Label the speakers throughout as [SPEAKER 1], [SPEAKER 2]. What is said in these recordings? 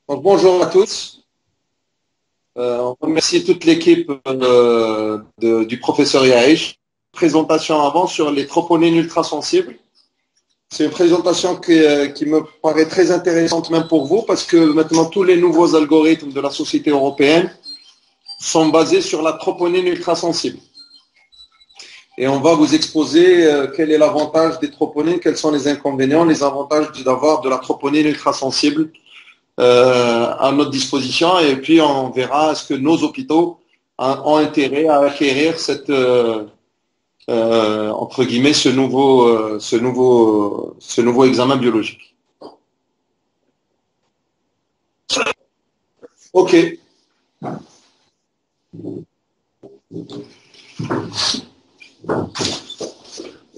[SPEAKER 1] Donc, bonjour à tous. On remercie toute l'équipe du professeur Yaïch. Présentation avant sur les troponines ultrasensibles. C'est une présentation qui me paraît très intéressante même pour vous parce que maintenant tous les nouveaux algorithmes de la société européenne sont basés sur la troponine ultrasensible. Et on va vous exposer quel est l'avantage des troponines, quels sont les inconvénients, les avantages d'avoir de la troponine ultrasensible à notre disposition, et puis on verra est-ce que nos hôpitaux ont intérêt à acquérir cette entre guillemets ce nouveau examen biologique. Ok.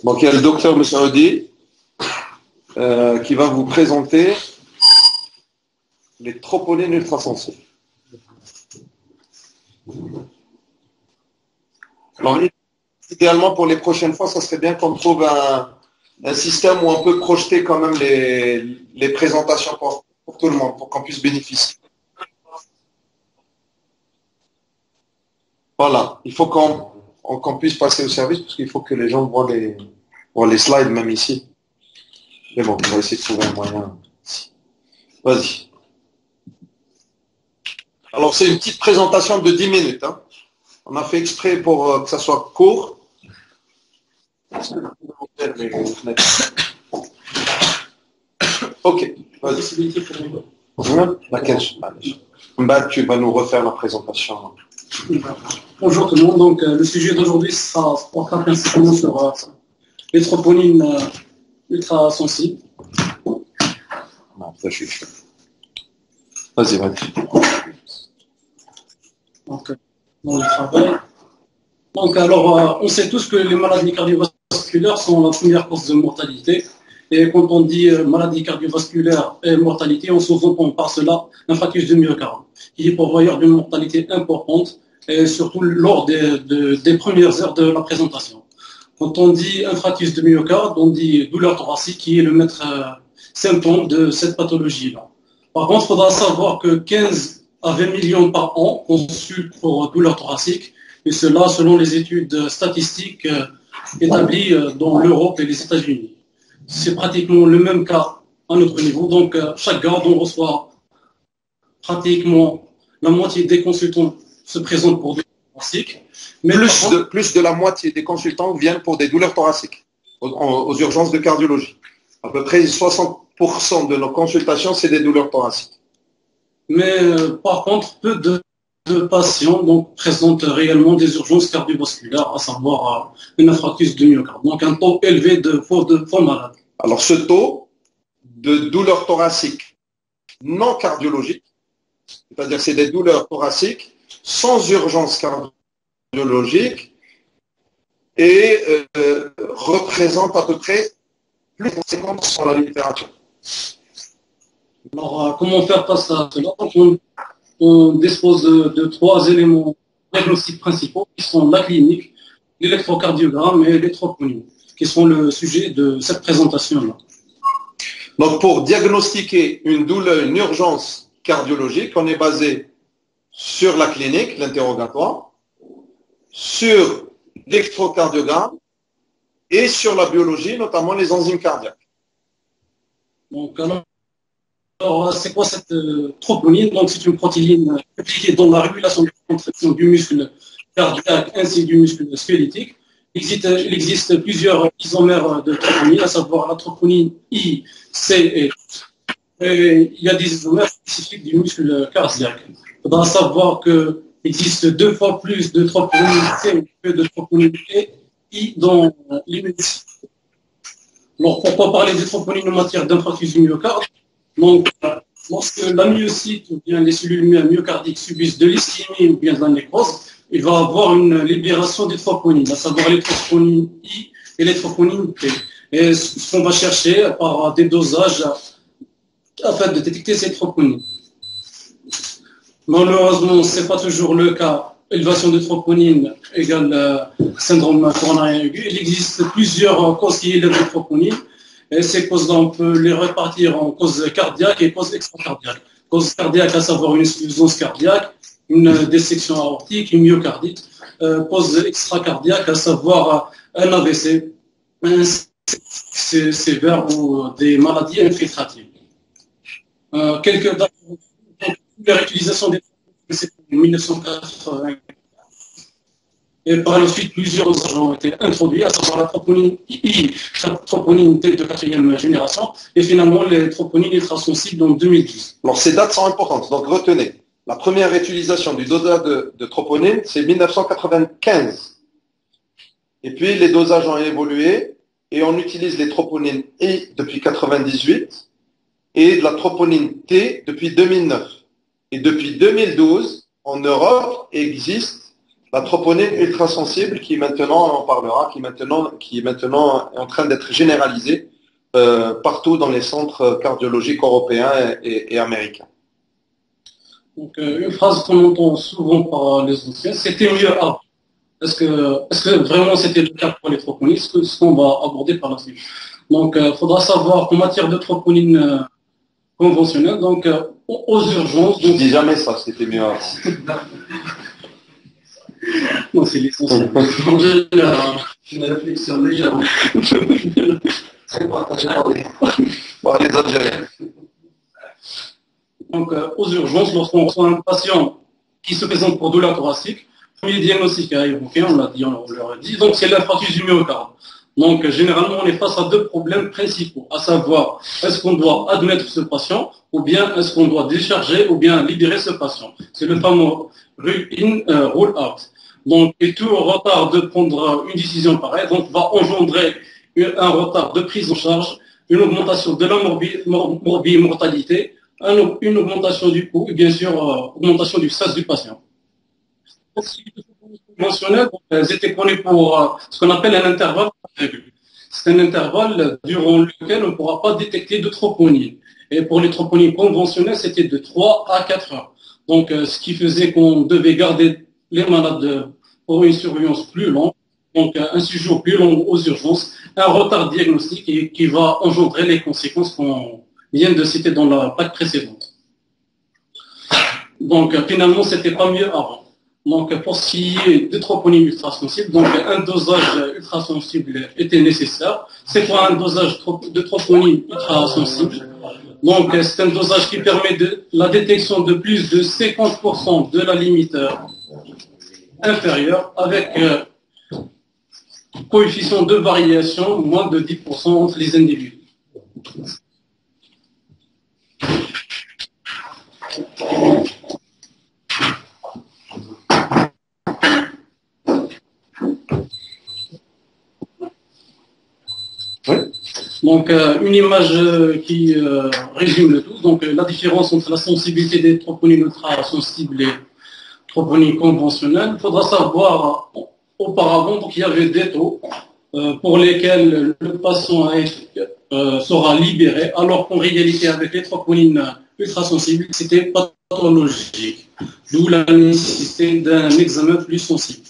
[SPEAKER 1] Donc il y a le docteur Moussaoudi qui va vous présenter les troponines ultrasensibles. Alors, idéalement, pour les prochaines fois, ça serait bien qu'on trouve un système où on peut projeter quand même les présentations pour tout le monde, pour qu'on puisse bénéficier. Voilà, il faut qu'on puisse passer au service, parce qu'il faut que les gens voient les slides, même ici. Mais bon, on va essayer de trouver un moyen. Vas-y. Alors, c'est une petite présentation de 10 minutes. Hein. On a fait exprès pour que ça soit court. Ok, vas-y. Laquelle? Bah, tu vas nous refaire la présentation.
[SPEAKER 2] Bonjour tout le monde. Donc, le sujet d'aujourd'hui sera principalement sur les troponines ultrasensibles.
[SPEAKER 1] Non, ça, je suis chaud. Vas-y, vas-y.
[SPEAKER 2] Donc, dans le travail. Donc, alors, on sait tous que les maladies cardiovasculaires sont la première cause de mortalité. Et quand on dit maladie cardiovasculaire et mortalité, on sous-entend par cela l'infarctus du myocarde, qui est pourvoyeur d'une mortalité importante, et surtout lors des premières heures de la présentation. Quand on dit infarctus du myocarde, on dit douleur thoracique, qui est le maître symptôme de cette pathologie-là. Par contre, il faudra savoir que 15 à 20 millions par an consultent pour douleur thoracique, et cela selon les études statistiques établies dans l'Europe et les États-Unis. C'est pratiquement le même cas à notre niveau. Donc, chaque garde, on reçoit pratiquement la moitié des consultants se présentent pour douleur thoracique. Mais
[SPEAKER 1] plus de la moitié des consultants viennent pour des douleurs thoraciques aux urgences de cardiologie. À peu près 60% de nos consultations, c'est des douleurs thoraciques.
[SPEAKER 2] Mais par contre, peu de patients donc, présentent réellement des urgences cardiovasculaires, à savoir une infarctus du myocarde. Donc un taux élevé de faux malades.
[SPEAKER 1] Alors ce taux de douleurs thoraciques non cardiologiques, c'est-à-dire c'est des douleurs thoraciques sans urgence cardiologique, et représente à peu près plus de 50% sur la littérature.
[SPEAKER 2] Alors, comment faire face à cela? On dispose de trois éléments diagnostiques principaux qui sont la clinique, l'électrocardiogramme et les troponines, qui sont le sujet de cette présentation-là.
[SPEAKER 1] Donc, pour diagnostiquer une douleur, une urgence cardiologique, on est basé sur la clinique, l'interrogatoire, sur l'électrocardiogramme et sur la biologie, notamment les enzymes cardiaques.
[SPEAKER 2] Donc, alors, c'est quoi cette troponine? Donc, c'est une protéine impliquée dans la régulation de la contraction du muscle cardiaque ainsi que du muscle squelettique. Il existe plusieurs isomères de troponine, à savoir la troponine I, C et il y a des isomères spécifiques du muscle cardiaque. Il faudra savoir qu'il existe 2 fois plus de troponine C que de troponine I dans l'immunité. Alors, pourquoi parler des troponines en matière d'infarctus du myocarde? Donc, lorsque la myocyte ou bien les cellules myocardiques subissent de l'ischémie ou bien de la nécrose, il va avoir une libération des troponines, à savoir les troponines I et les troponines P. Et ce qu'on va chercher par des dosages afin de détecter ces troponines. Malheureusement, ce n'est pas toujours le cas. Élévation de troponine égale syndrome coronarien aigu. Il existe plusieurs causes qui élèvent les troponines. Et ces causes-là, on peut les répartir en causes cardiaques et causes extracardiaques. cause cardiaque, à savoir une insuffisance cardiaque, une dissection aortique, une myocardite, cause extracardiaque, à savoir un AVC, un sévère ou des maladies infiltratives. Quelques dates de réutilisation des c'est en 1980. Et par la suite, plusieurs agents ont été introduits, à savoir la troponine I, la troponine T de quatrième génération, et finalement les troponines ultrasensibles en 2010.
[SPEAKER 1] Alors ces dates sont importantes, donc retenez. La première utilisation du dosage de troponine, c'est 1995. Et puis les dosages ont évolué, et on utilise les troponines I depuis 98, et la troponine T depuis 2009. Et depuis 2012, en Europe, existe la troponine ultrasensible qui maintenant, on en parlera, qui est maintenant en train d'être généralisée partout dans les centres cardiologiques européens et américains.
[SPEAKER 2] Donc, une phrase qu'on entend souvent par les anciens, c'était mieux avant. Est-ce que vraiment c'était le cas pour les troponines? C'est ce qu'on va aborder par la suite. Donc, il faudra savoir qu'en matière de troponine conventionnelle, donc aux urgences.
[SPEAKER 1] Je ne dis jamais ça, c'était mieux avant.
[SPEAKER 2] Non, c'est l'essentiel.
[SPEAKER 3] Une réflexion légère. Très partagée par les Algériens.
[SPEAKER 2] Donc, aux urgences, lorsqu'on reçoit un patient qui se présente pour douleur thoracique, le premier diagnostic à évoquer, on l'a dit, on leur a dit, donc c'est l'infarctus du myocarde. Donc, généralement, on est face à deux problèmes principaux, à savoir, est-ce qu'on doit admettre ce patient, ou bien est-ce qu'on doit décharger, ou bien libérer ce patient. C'est le fameux rule-in, rule-out. Donc, et tout retard de prendre une décision pareille, donc va engendrer un retard de prise en charge, une augmentation de la mortalité, une augmentation du coût, et bien sûr, augmentation du stress du patient. Conventionnelles, elles étaient connues pour ce qu'on appelle un intervalle. C'est un intervalle durant lequel on ne pourra pas détecter de troponine. Et pour les troponines conventionnelles, c'était de 3 à 4 heures. Donc, ce qui faisait qu'on devait garder les malades pour une surveillance plus longue, donc un séjour plus long aux urgences, un retard diagnostique qui va engendrer les conséquences qu'on vient de citer dans la plaque précédente. Donc, finalement, c'était pas mieux avant. Donc, pour ce qui est des troponines ultrasensibles, donc un dosage ultrasensible était nécessaire. C'est quoi un dosage de troponine ultrasensible? Donc, c'est un dosage qui permet la détection de plus de 50% de la limite inférieure avec coefficient de variation moins de 10% entre les individus.
[SPEAKER 1] Oui.
[SPEAKER 2] Donc, une image qui résume le tout. Donc, la différence entre la sensibilité des troponines ultrasensibles et troponines conventionnelles. Il faudra savoir, auparavant, donc, il y avait des taux pour lesquels le patient sera libéré, alors qu'en réalité, avec les troponines ultrasensibles, c'était pathologique. D'où la nécessité d'un examen plus sensible.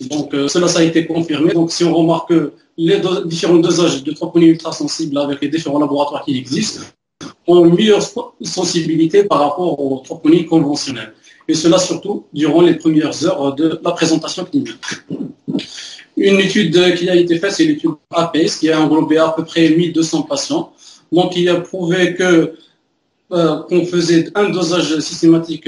[SPEAKER 2] Donc, cela, ça a été confirmé. Donc, si on remarque que les différents dosages de troponine ultrasensible avec les différents laboratoires qui existent ont une meilleure sensibilité par rapport aux troponines conventionnelles. Et cela surtout durant les premières heures de la présentation clinique. Une étude qui a été faite, c'est l'étude APES, qui a englobé à peu près 1200 patients. Donc, il a prouvé qu'on faisait un dosage systématique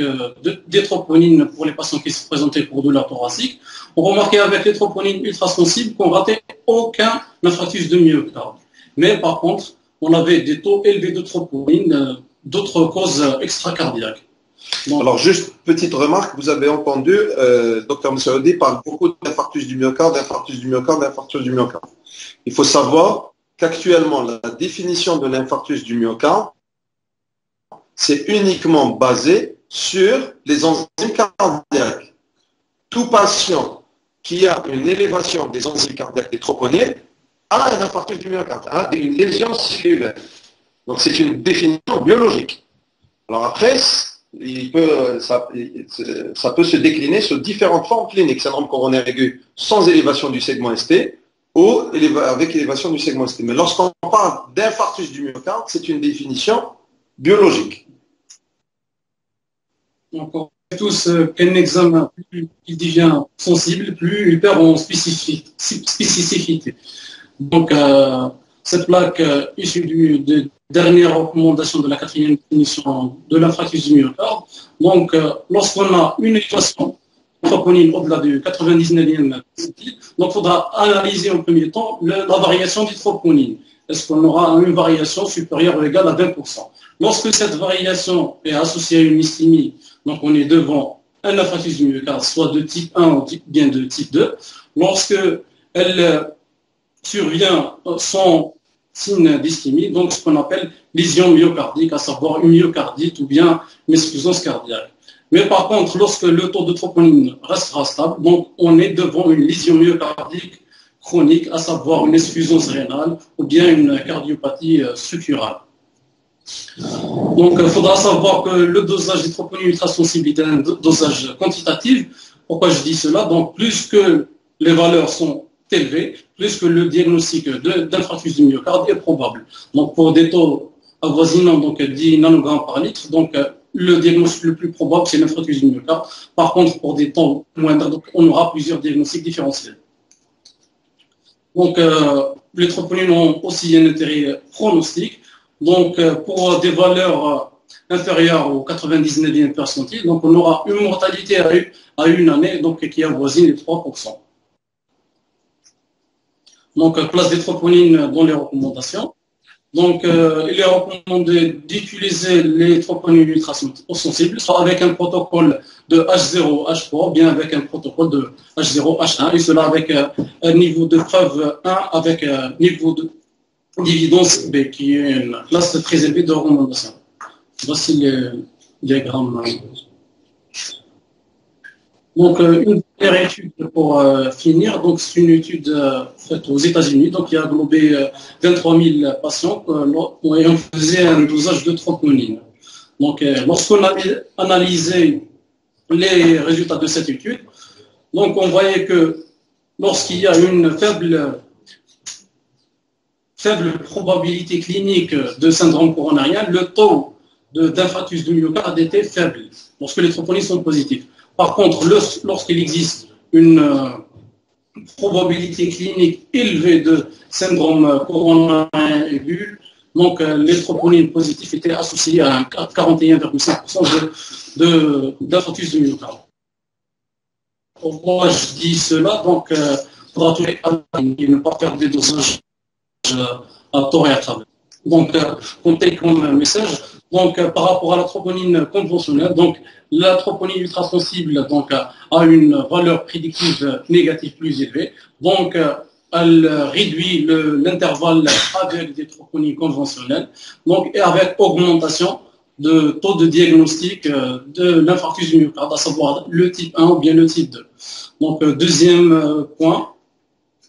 [SPEAKER 2] des troponines pour les patients qui se présentaient pour douleur thoracique. On remarquait avec les troponines ultrasensibles qu'on ratait aucun infarctus de myocarde. Mais par contre, on avait des taux élevés de troponines, d'autres causes extracardiaques.
[SPEAKER 1] Donc, alors, juste petite remarque, vous avez entendu, Dr Moussaoudi parle beaucoup d'infarctus du myocarde, d'infarctus du myocarde, d'infarctus du myocarde. Il faut savoir qu'actuellement, la définition de l'infarctus du myocarde, c'est uniquement basé sur les enzymes cardiaques. Tout patient qui a une élévation des enzymes cardiaques des troponines a un infarctus du myocarde, a une lésion cellulaire. Donc c'est une définition biologique. Alors après, ça peut se décliner sur différentes formes cliniques. Syndrome coronaire aigu sans élévation du segment ST ou avec élévation du segment ST. Mais lorsqu'on parle d'infarctus du myocarde, c'est une définition biologique.
[SPEAKER 2] Donc, on sait tous qu'un examen, plus il devient sensible, plus il perd en spécificité. Donc, cette plaque issue des dernières recommandations de la 4e définition de l'infarctus du myocarde. Donc, lorsqu'on a une équation troponine au-delà du 99e percentile, donc il faudra analyser en premier temps la variation du troponine. Est-ce qu'on aura une variation supérieure ou égale à 20%? Lorsque cette variation est associée à une ischémie, donc on est devant un infarctus du myocarde, soit de type 1 ou bien de type 2. Lorsque elle survient sans signe d'ischémie, donc ce qu'on appelle lésion myocardique, à savoir une myocardite ou bien une insuffisance cardiaque. Mais par contre, lorsque le taux de troponine restera stable, donc on est devant une lésion myocardique chronique, à savoir une insuffisance rénale ou bien une cardiopathie structurale. Donc il faudra savoir que le dosage des troponines ultrasensibles est un dosage quantitatif. Pourquoi je dis cela? Donc plus que les valeurs sont élevées, plus que le diagnostic d'infarctus du myocarde est probable. Donc pour des taux avoisinant donc 10 nanogrammes par litre, donc le diagnostic le plus probable c'est l'infarctus du myocarde. Par contre pour des taux moindres, donc, on aura plusieurs diagnostics différentiels. Donc les troponines ont aussi un intérêt pronostic. Donc pour des valeurs inférieures au 99e percentile, donc on aura une mortalité à une année donc, qui avoisine les 3%. Donc, place des troponines dans les recommandations. Donc, il est recommandé d'utiliser les troponines ultrasensibles, soit avec un protocole de H0H3, bien avec un protocole de H0H1, et cela avec un niveau de preuve 1, avec un niveau de d'évidence B, qui est une classe très élevée de recommandation. Voici les diagrammes. Donc, une dernière étude pour finir. Donc, c'est une étude faite aux États-Unis. Donc, il a englobé 23 000 patients et on faisait un dosage de troponine. Donc, lorsqu'on a analysé les résultats de cette étude, donc on voyait que lorsqu'il y a une faible probabilité clinique de syndrome coronarien, le taux d'infarctus du myocarde était faible, lorsque les troponines sont positifs. Par contre, lorsqu'il existe une probabilité clinique élevée de syndrome coronarien aigu, donc les troponines positives étaient associées à 41,5% d'infarctus du myocarde. Pourquoi je dis cela? Donc, il faudra trouver et ne pas faire des dosages à tort et à travers. Donc, comptez comme message. Donc, par rapport à la troponine conventionnelle, donc la troponine ultrasensible donc a une valeur prédictive négative plus élevée. Donc, elle réduit l'intervalle avec des troponines conventionnelles. Donc, et avec augmentation de taux de diagnostic de l'infarctus du myocarde, à savoir le type 1 ou bien le type 2. Donc, deuxième point.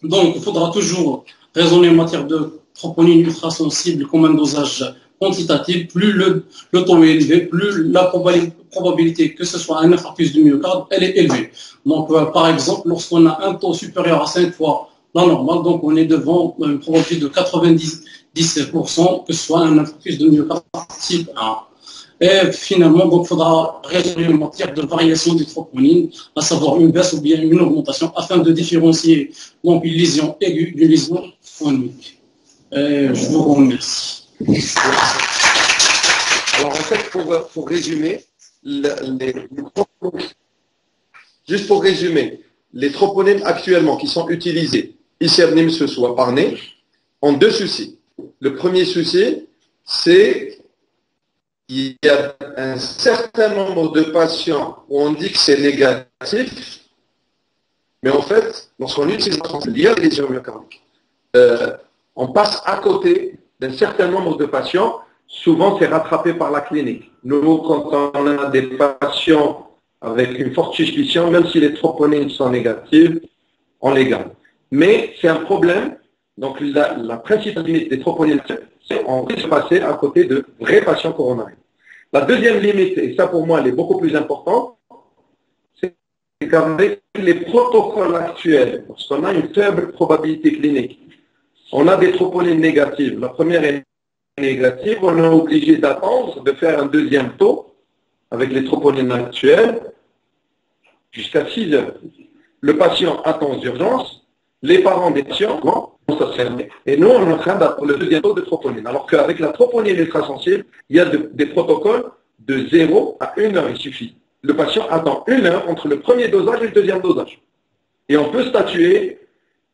[SPEAKER 2] Donc, il faudra toujours raisonner en matière de troponine ultrasensible comme un dosage quantitatif. Plus le taux est élevé, plus la probabilité que ce soit un infarctus du myocarde, elle est élevée. Donc, par exemple, lorsqu'on a un taux supérieur à 5 fois la normale, donc on est devant une probabilité de 97% que ce soit un infarctus du myocarde type 1. Et finalement, donc, il faudra raisonner en matière de variation des troponines, à savoir une baisse ou bien une augmentation, afin de différencier donc, une lésion aiguë d'une lésion chronique. Et je vous remercie.
[SPEAKER 1] Alors, en fait, pour résumer, juste pour résumer, les troponines actuellement qui sont utilisées, ici à Nîmes, ce soit par nez, ont deux soucis. Le premier souci, c'est qu'il y a un certain nombre de patients où on dit que c'est négatif, mais en fait, lorsqu'on utilise les lésions myocardiques, on passe à côté d'un certain nombre de patients. Souvent, c'est rattrapé par la clinique. Nous, quand on a des patients avec une forte suspicion, même si les troponines sont négatives, on les garde. Mais c'est un problème. Donc, la principale limite des troponines, c'est qu'on risque de passer à côté de vrais patients coronariens. La deuxième limite, et ça pour moi, elle est beaucoup plus importante, c'est qu'avec les protocoles actuels, parce qu'on a une faible probabilité clinique, on a des troponines négatives. La première est négative, on est obligé d'attendre, de faire un deuxième taux
[SPEAKER 3] avec les troponines actuelles, jusqu'à 6 heures. Le patient attend aux urgences, les parents des patients vont s'observer. Et nous, on est en train d'attendre le deuxième taux de troponine. Alors qu'avec la troponine ultrasensible, il y a des protocoles de 0 à 1 heure, il suffit. Le patient attend 1 heure entre le premier dosage et le deuxième dosage. Et on peut statuer,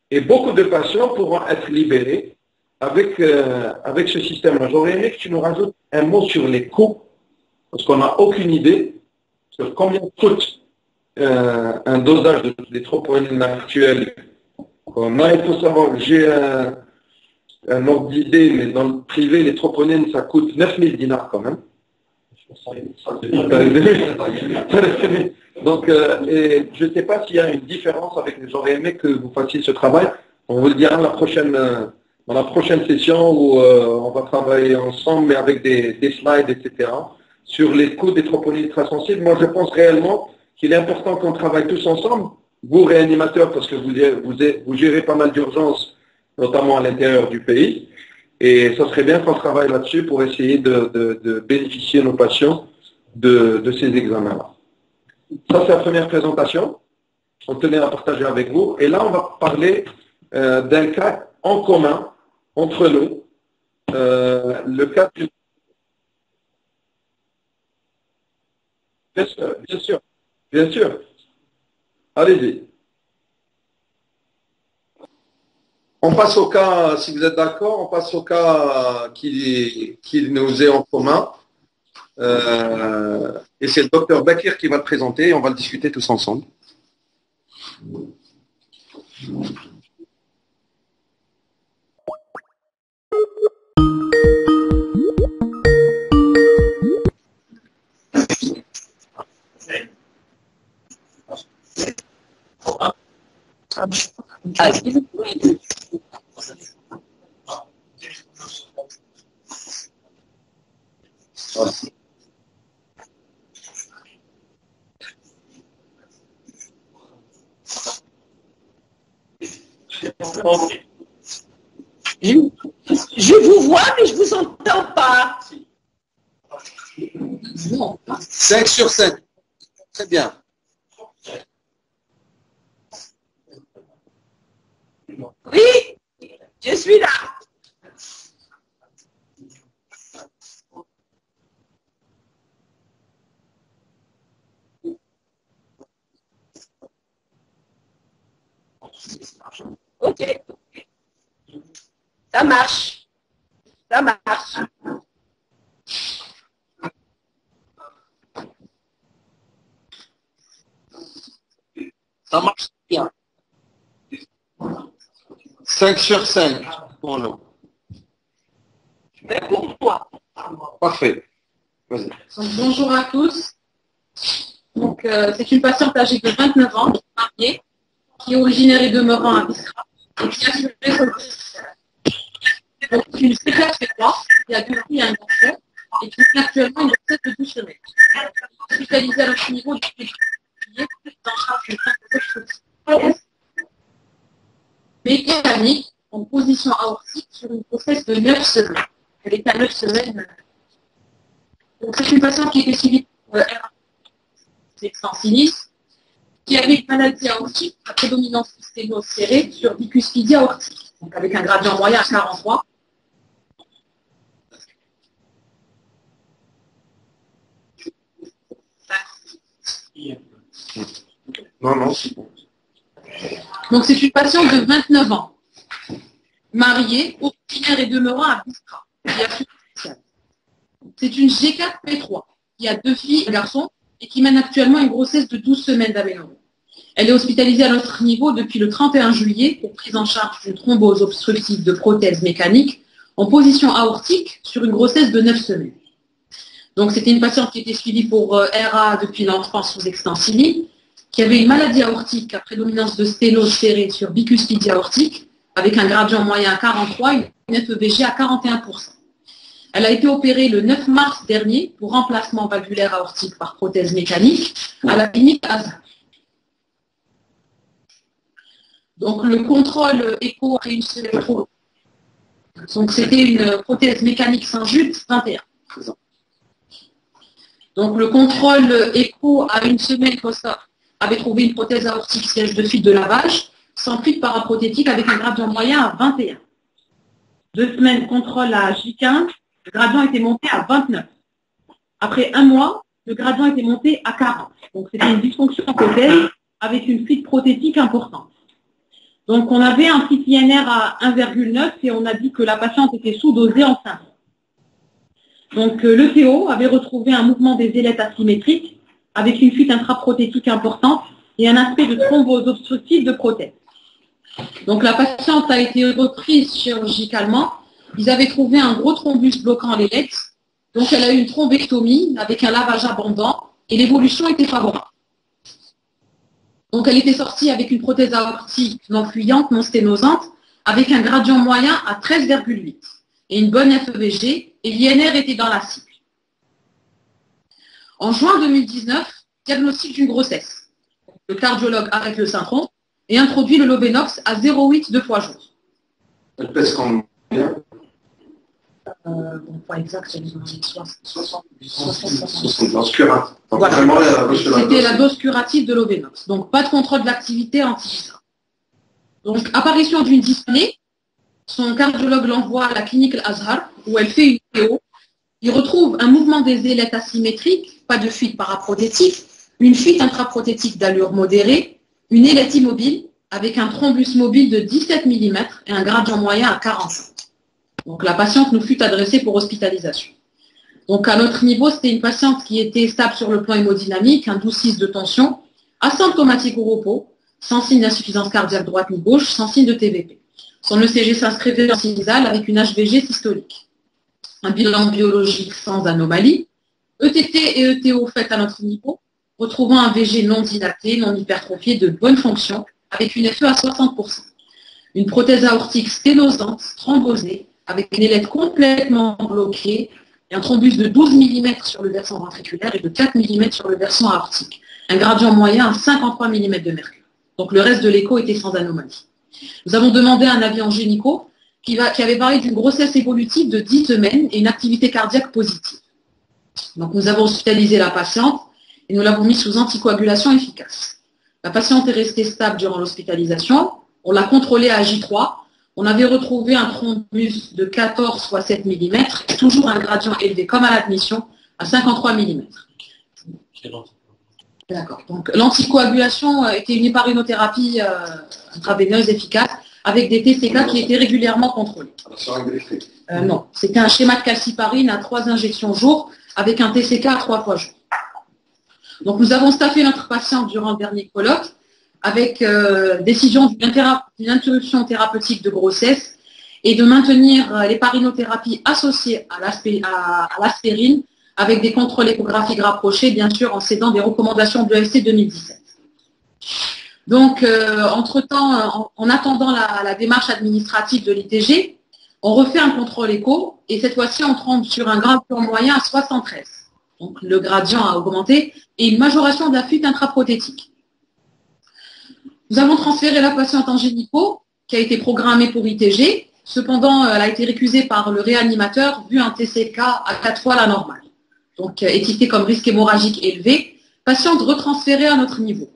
[SPEAKER 3] et beaucoup de patients pourront être libérés avec ce système-là. J'aurais aimé que tu nous rajoutes un mot sur les coûts, parce qu'on n'a aucune idée sur combien coûte un dosage des troponines actuelles. Moi, il faut savoir, j'ai un ordre d'idée, mais dans le privé, les troponines, ça coûte 9000 dinars quand même. Donc, et je ne sais pas s'il y a une différence avec les. J'aurais aimé que vous fassiez ce travail. On vous le dira dans la prochaine session où on va travailler ensemble, mais avec des slides, etc., sur les coûts des troponines ultrasensibles. Moi, je pense réellement qu'il est important qu'on travaille tous ensemble, vous réanimateurs, parce que vous gérez pas mal d'urgences, notamment à l'intérieur du pays. Et ça serait bien qu'on travaille là-dessus pour essayer de bénéficier nos patients de ces examens-là. Ça, c'est la première présentation. On tenait à partager avec vous. Et là, on va parler d'un cas en commun entre nous. Le cas du... Bien sûr, bien sûr. Allez-y. On passe au cas, si vous êtes d'accord, on passe au cas qui nous est en commun. Et c'est le docteur Bakir qui va le présenter et on va le discuter tous ensemble.
[SPEAKER 4] Je vous vois, mais je vous entends pas.
[SPEAKER 1] 5 sur 5. Très bien.
[SPEAKER 4] Oui, je suis là. Ok. Ça marche. Ça marche.
[SPEAKER 1] Ça marche bien. 5 sur 5 pour nous.
[SPEAKER 4] Mais pour moi.
[SPEAKER 1] Parfait. Vas-y.
[SPEAKER 5] Donc, bonjour à tous. Donc, c'est une patiente âgée de 29 ans, mariée, qui est originaire et demeurant à Biskra, et qui a assuré son donc, c'est une CPH3, qui a 2 filles et un garçon, et qui est actuellement une grossesse de 12 semaines. Hospitalisée à notre niveau depuis le juillet, dans charge de mécanique en position aortique sur une grossesse de 9 semaines. Elle est à 9 semaines. Donc, c'est une patiente qui était suivie pour extensilis, qui avait une maladie aortique à prédominance sténose serrée sur bicuspidie aortique, donc avec un gradient moyen à 43.
[SPEAKER 3] Non.
[SPEAKER 5] Donc, c'est une patiente de 29 ans, mariée, originaire et demeurant à Biskra. C'est une G4P3 qui a 2 filles et un garçon et qui mène actuellement une grossesse de 12 semaines d'aménorrhée. Elle est hospitalisée à notre niveau depuis le 31 juillet pour prise en charge d'une thrombose obstructive de prothèse mécanique en position aortique sur une grossesse de 9 semaines. Donc, c'était une patiente qui était suivie pour RA depuis l'enfance sous extensilie, qui avait une maladie aortique à prédominance de sténose serrée sur bicuspidie aortique, avec un gradient moyen à 43 et une FEVG à 41%. Elle a été opérée le 9 mars dernier pour remplacement valvulaire aortique par prothèse mécanique à la clinique ASA. Donc, le contrôle écho a réussi. Donc, c'était une prothèse mécanique sans jute 21. Donc le contrôle écho à une semaine post-op avait trouvé une prothèse aortique siège de fuite de lavage, sans fuite paraprothétique avec un gradient moyen à 21. 2 semaines contrôle à J15, le gradient était monté à 29. Après 1 mois, le gradient était monté à 40. Donc c'était une dysfonction prothèse avec une fuite prothétique importante. Donc on avait un petit INR à 1,9 et on a dit que la patiente était sous-dosée en 5. Donc le TO avait retrouvé un mouvement des ailettes asymétriques avec une fuite intraprothétique importante et un aspect de thrombose obstructive de prothèse. Donc la patiente a été reprise chirurgicalement. Ils avaient trouvé un gros thrombus bloquant l'ailette. Donc elle a eu une thrombectomie avec un lavage abondant et l'évolution était favorable. Donc elle était sortie avec une prothèse aortique non fuyante, non sténosante, avec un gradient moyen à 13,8 et une bonne FEVG, et l'INR était dans la cible. En juin 2019, diagnostic d'une grossesse. Le cardiologue arrête le syndrome et introduit le Lovenox à 0,8 2 fois jour.
[SPEAKER 1] Elle pèse combien?
[SPEAKER 5] Bon, point exact, c'est 60.
[SPEAKER 1] Voilà.
[SPEAKER 5] C'était la dose curative de l'Ovenox. Donc, pas de contrôle de l'activité anti-ça. Donc, apparition d'une dyspnée, son cardiologue l'envoie à la clinique Al-Azhar, où elle fait une TO. Il retrouve un mouvement des ailettes asymétriques, pas de fuite paraprothétique, une fuite intraprothétique d'allure modérée, une ailette immobile, avec un thrombus mobile de 17 mm et un gradient moyen à 45. Donc la patiente nous fut adressée pour hospitalisation. Donc à notre niveau, c'était une patiente qui était stable sur le plan hémodynamique, un 12,6 de tension, asymptomatique au repos, sans signe d'insuffisance cardiaque droite ni gauche, sans signe de TVP. Son ECG s'inscrivait en sinusale avec une HVG systolique. Un bilan biologique sans anomalie, ETT et ETO faites à notre niveau, retrouvant un VG non dilaté, non hypertrophié, de bonne fonction, avec une FE à 60%. Une prothèse aortique sténosante, thrombosée, avec une ailette complètement bloquée, et un thrombus de 12 mm sur le versant ventriculaire et de 4 mm sur le versant aortique. Un gradient moyen à 53 mm de mercure. Donc le reste de l'écho était sans anomalie. Nous avons demandé un avis en gynéco qui avait parlé d'une grossesse évolutive de 10 semaines et une activité cardiaque positive. Donc nous avons hospitalisé la patiente et nous l'avons mise sous anticoagulation efficace. La patiente est restée stable durant l'hospitalisation. On l'a contrôlée à J3. On avait retrouvé un thrombus de 14 fois 7 mm, toujours un gradient élevé comme à l'admission, à 53 mm. D'accord. Donc l'anticoagulation était une héparinothérapie intraveineuse efficace avec des TCK qui étaient régulièrement contrôlés. Non, c'était un schéma de calciparine à 3 injections jour avec un TCK à 3 fois jour. Donc nous avons staffé notre patiente durant le dernier colloque avec décision d'une interruption thérapeutique de grossesse et de maintenir l'héparinothérapie associée à l'aspirine avec des contrôles échographiques rapprochés, bien sûr en cédant des recommandations de l'EFC 2017. Donc, entre-temps, en attendant la démarche administrative de l'ITG, on refait un contrôle écho et cette fois-ci, on tombe sur un gradient moyen à 73. Donc, le gradient a augmenté et une majoration de la fuite intraprothétique. Nous avons transféré la patiente en gynéco qui a été programmée pour ITG. Cependant, elle a été récusée par le réanimateur vu un TCK à 4 fois la normale. Donc, étiquetée comme risque hémorragique élevé, patiente retransférée à notre niveau.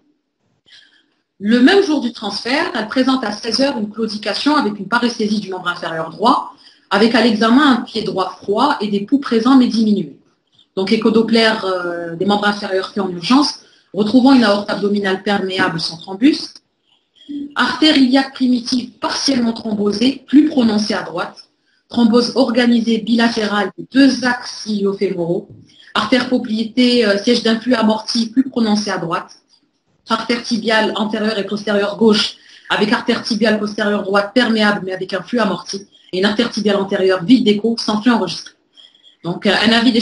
[SPEAKER 5] Le même jour du transfert, elle présente à 16 h une claudication avec une paresthésie du membre inférieur droit, avec à l'examen un pied droit froid et des pouls présents mais diminués. Donc, échodoppler des membres inférieurs fait en urgence, retrouvant une aorte abdominale perméable sans thrombus, artère iliaque primitive partiellement thrombosée, plus prononcée à droite, thrombose organisée bilatérale de 2 axes iliofémoraux, artère poplitée, siège d'influx amorti, plus prononcée à droite, artère tibiale antérieure et postérieure gauche, avec artère tibiale postérieure droite perméable mais avec un flux amorti, et une artère tibiale antérieure vide d'écho sans flux enregistré. Donc, l'avis des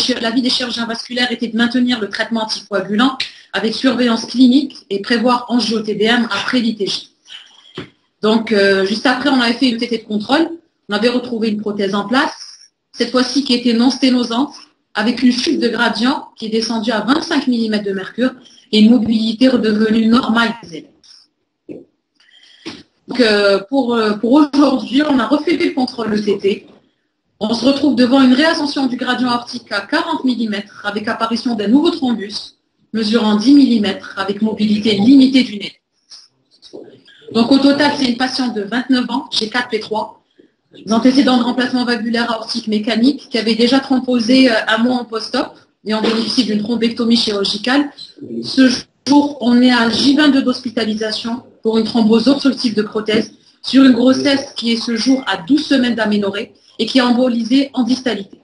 [SPEAKER 5] chirurgiens vasculaires était de maintenir le traitement anticoagulant avec surveillance clinique et prévoir angio-TBM après l'ITG. Donc, juste après, on avait fait une TT de contrôle. On avait retrouvé une prothèse en place, cette fois-ci qui était non sténosante, avec une chute de gradient qui est descendue à 25 mm de mercure et une mobilité redevenue normale des ailettes. Donc, pour aujourd'hui, on a refait le contrôle de TT. On se retrouve devant une réascension du gradient aortique à 40 mm avec apparition d'un nouveau thrombus mesurant 10 mm avec mobilité limitée du nez. Donc au total, c'est une patiente de 29 ans, G4P3, antécédents de remplacement valvulaire aortique mécanique qui avait déjà thrombosé un mois en post-op et en bénéficie d'une thrombectomie chirurgicale. Ce jour, on est à J22 d'hospitalisation pour une thrombose obstructive de prothèse sur une grossesse qui est ce jour à 12 semaines d'aménorrhée et qui est embolisée en distalité.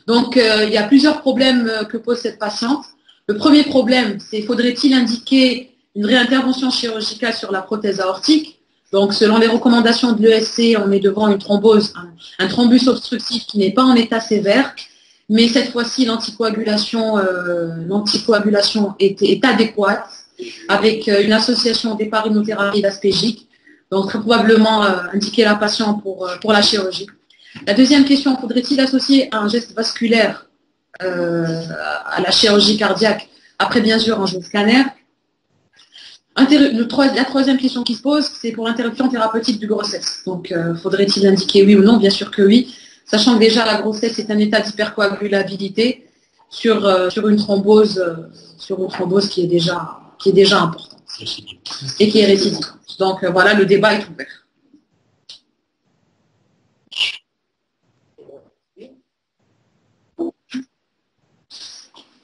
[SPEAKER 5] Donc, il y a plusieurs problèmes que pose cette patiente. Le premier problème, c'est faudrait-il indiquer une réintervention chirurgicale sur la prothèse aortique. Donc, selon les recommandations de l'ESC, on est devant une thrombose, un thrombus obstructif qui n'est pas en état sévère, mais cette fois-ci, l'anticoagulation est adéquate avec une association d'héparinothérapie d'aspégique. Donc, très probablement indiquer la patiente pour la chirurgie. La deuxième question, faudrait-il associer un geste vasculaire à la chirurgie cardiaque après, bien sûr, un geste scanner? La troisième question qui se pose, c'est pour l'interruption thérapeutique du grossesse. Donc, faudrait-il indiquer oui ou non? Bien sûr que oui, sachant que déjà la grossesse est un état d'hypercoagulabilité sur une thrombose qui est déjà importante et qui est récidive. Donc voilà, le débat est ouvert.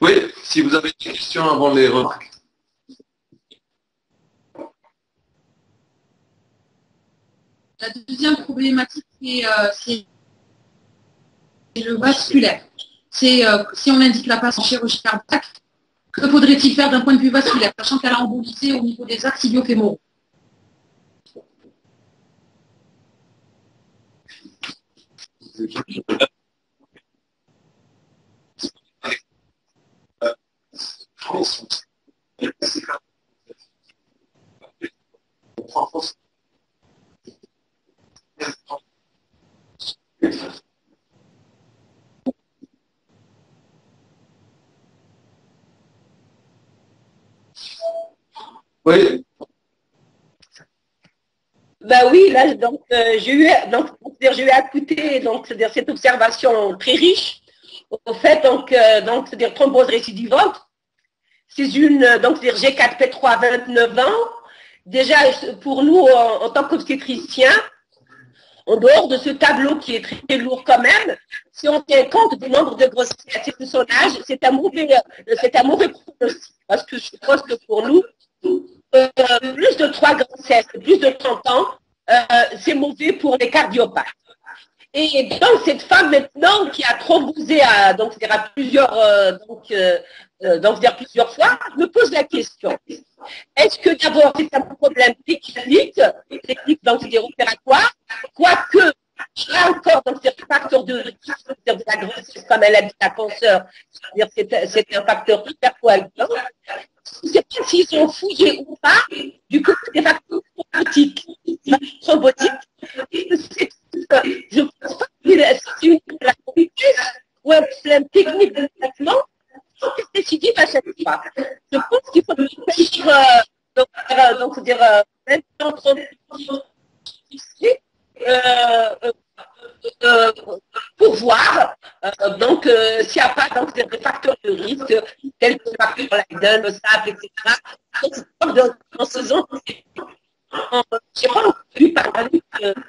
[SPEAKER 1] Oui, si vous avez des questions avant les remarques.
[SPEAKER 5] La deuxième problématique, c'est le vasculaire. C'est si on indique la patiente en chirurgie cardiaque, que faudrait-il faire d'un point de vue vasculaire, sachant qu'elle a embolisé au niveau des axes iliofémoraux?
[SPEAKER 1] Oui.
[SPEAKER 4] Ben oui, là, donc, j'ai eu à écouter donc, c'est-à-dire cette observation très riche. Au fait, donc c'est-à-dire thrombose récidivante. C'est une, donc, c'est-à-dire G4P3 29 ans. Déjà, pour nous, en tant qu'obstétriciens, en dehors de ce tableau qui est très lourd quand même, si on tient compte du nombre de grossesses et de son âge, c'est un mauvais pronostic. Parce que je pense que pour nous, plus de 3 grossesses, plus de 30 ans, c'est mauvais pour les cardiopathes. Et donc, cette femme maintenant qui a thrombosé à plusieurs fois, je me pose la question. Est-ce que d'abord c'est un problème technique donc c'est opératoire, quoique il y a encore des facteurs de risque de la grossesse, comme elle a dit la consoeur, c'est un facteur hyper coagulant. Je ne sais pas s'ils ont fouillé ou pas du côté des facteurs thrombotiques. Je ne pense pas que c'est une ou un problème technique de traitement. C'est décidé à chaque fois. Je pense qu'il faut pour voir s'il n'y a pas des facteurs de risque tels que le facteur Leiden, le sable, etc. En saison, je n'ai pas entendu parler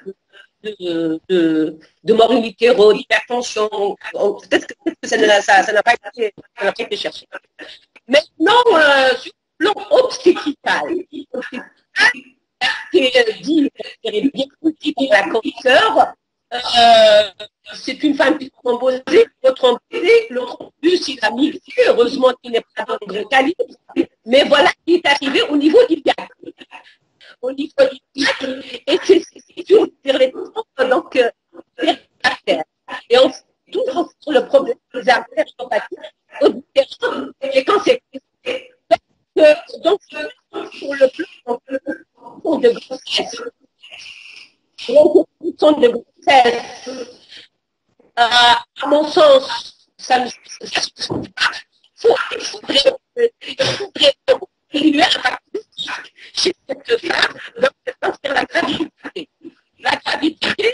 [SPEAKER 4] de morbidité, d'hypertension. Peut-être que ça n'a pas été cherché. Maintenant, sur le plan obstétrical, c'est dit, bien compris par la consoeur, c'est une femme qui est thrombosée, le thrombus, il a mixé, heureusement qu'il n'est pas de gros calibre, mais voilà, il est arrivé au niveau iliaque. Et c'est sur les trompes, donc, et on touche sur le problème des artères hémopathiques, et quand c'est donc, sur le plan de grossesse, de grossesse, à mon sens, ça ne suffit pas. Il faudrait continuer à partir chez cette femme, donc c'est la gravité. La gravité,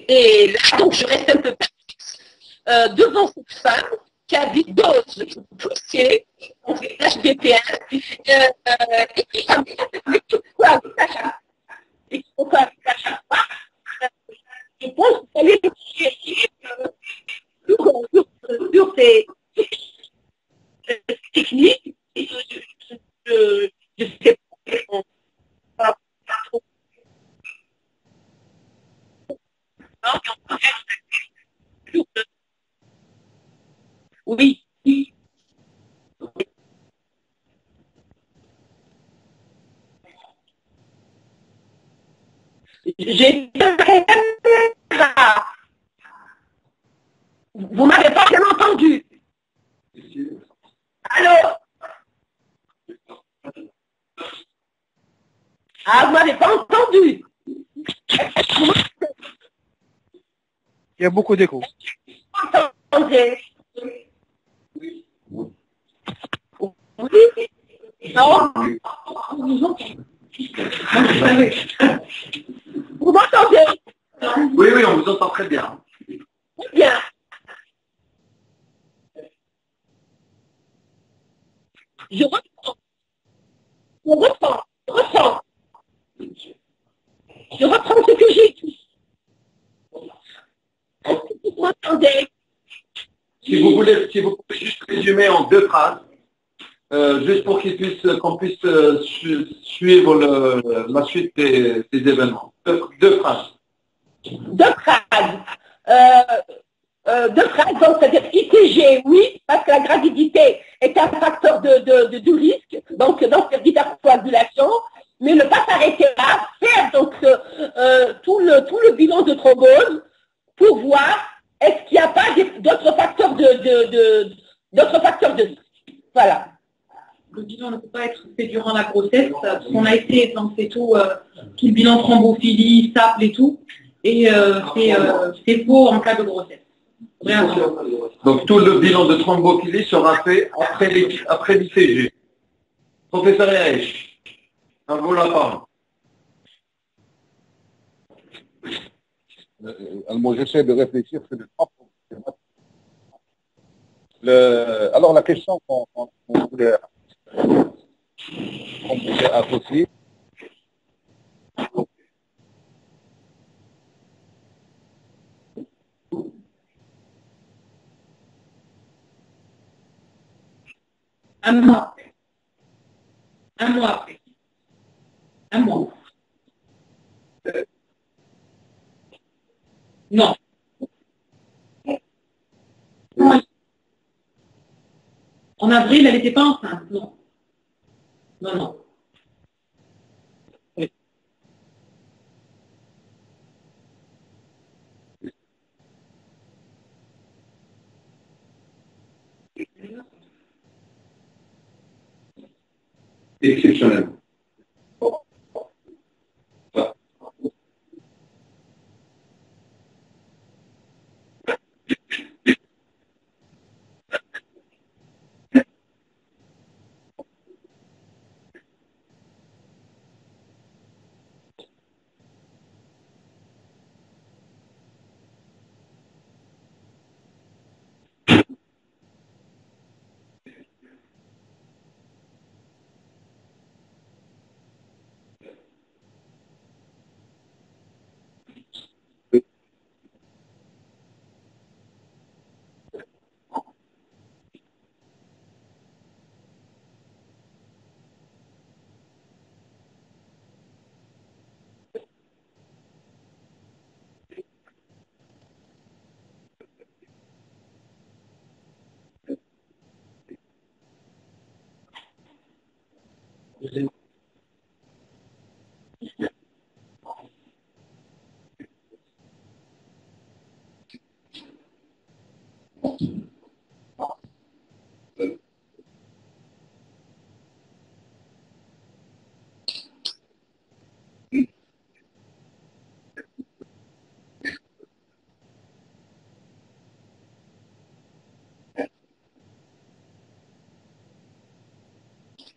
[SPEAKER 4] Et là, donc, je reste un peu perplexe devant cette femme qui a des doses poussées, on fait HBP1, et qui a quoi à chaque et qui faut à chaque fois. Je pense qu'il fallait chercher sur ces techniques. Et je sais pas trop. Oui. J'ai vous m'avez pas bien entendu. Allô? Ah, vous m'avez pas entendu.
[SPEAKER 6] Il y a beaucoup d'écho.
[SPEAKER 4] Entendez? Oui. Non. Vous m'entendez?
[SPEAKER 3] Oui, oui, on vous entend très bien.
[SPEAKER 4] Très bien. Je reprends. Je reprends ce que j'ai dit. Est-ce que vous m'entendez?
[SPEAKER 3] Si vous pouvez juste résumer en 2 phrases, juste pour qu'on puisse suivre la suite des événements. 2 phrases.
[SPEAKER 4] 2 phrases. Deux phrases, donc c'est-à-dire ITG, oui, parce que la gravidité est un facteur de risque, donc d'hypercoagulation, mais ne pas s'arrêter là, faire donc tout le bilan de thrombose pour voir est-ce qu'il n'y a pas d'autres facteurs d'autres facteurs de risque. Voilà.
[SPEAKER 5] Le bilan ne peut pas être fait durant la grossesse, parce qu'on a été, donc c'est tout le bilan thrombophilie, SAPL et tout, et c'est faux en cas de grossesse. Vraiment.
[SPEAKER 3] Donc tout le bilan de thrombophilie sera fait après l'ICG. Professeur Yaech, à vous la parole.
[SPEAKER 7] Moi, j'essaie de réfléchir sur les 3 problèmes. Alors, la question qu'on voulait associer,
[SPEAKER 5] Un mois. Un mois après. Un mois. Non. En avril, elle n'était pas enceinte, non. Non, non. Oui.
[SPEAKER 3] Exceptionnel.